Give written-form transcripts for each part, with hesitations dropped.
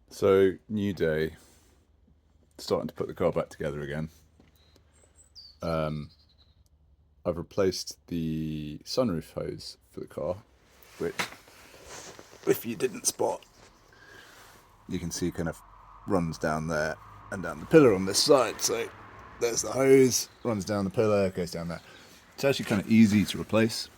So, new day, starting to put the car back together again. I've replaced the sunroof hose for the car, which, if you didn't spot, you can see kind of runs down there and down the pillar on this side. So, there's the hose, runs down the pillar, goes down there. It's actually kind of easy to replace.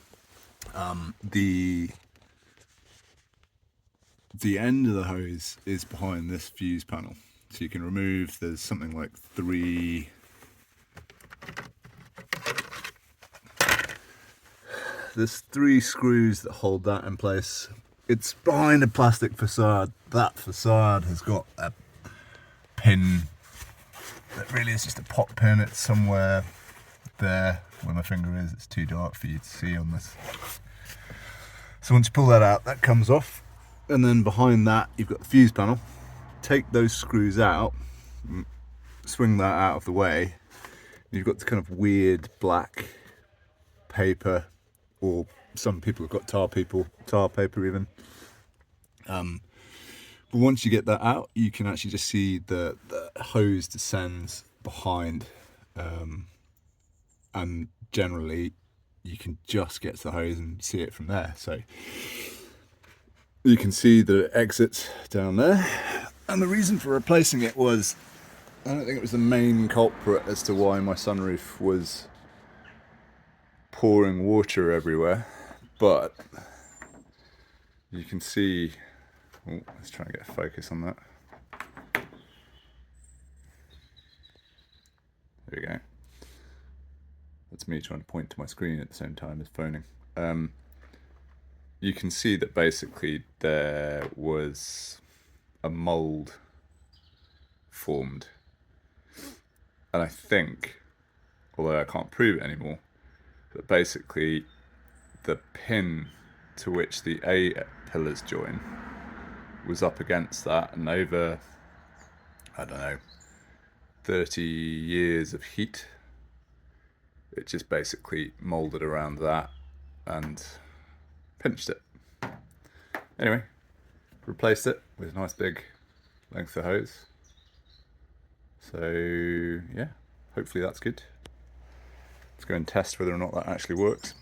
The end of the hose is behind this fuse panel, so you can remove. There's something like there's three screws that hold that in place. It's behind a plastic facade. That facade has got a pin that really is just a pop pin. It's somewhere there where my finger is. It's too dark for you to see on this. So once you pull that out, that comes off. And then behind that, you've got the fuse panel. Take those screws out, swing that out of the way. You've got the kind of weird black paper, or some people have got tar paper even. But once you get that out, you can actually just see the hose descends behind, and generally you can just get to the hose and see it from there. So you can see that it exits down there. And the reason for replacing it was, I don't think it was the main culprit as to why my sunroof was pouring water everywhere, but you can see, let's try and get a focus on that. There we go. That's me trying to point to my screen at the same time as phoning. You can see that basically there was a mold formed, and I think, although I can't prove it anymore, that basically the pin to which the A pillars join was up against that, and over, I don't know, 30 years of heat, it just basically molded around that and pinched it. Anyway, replaced it with a nice big length of hose. So yeah, hopefully that's good. Let's go and test whether or not that actually works.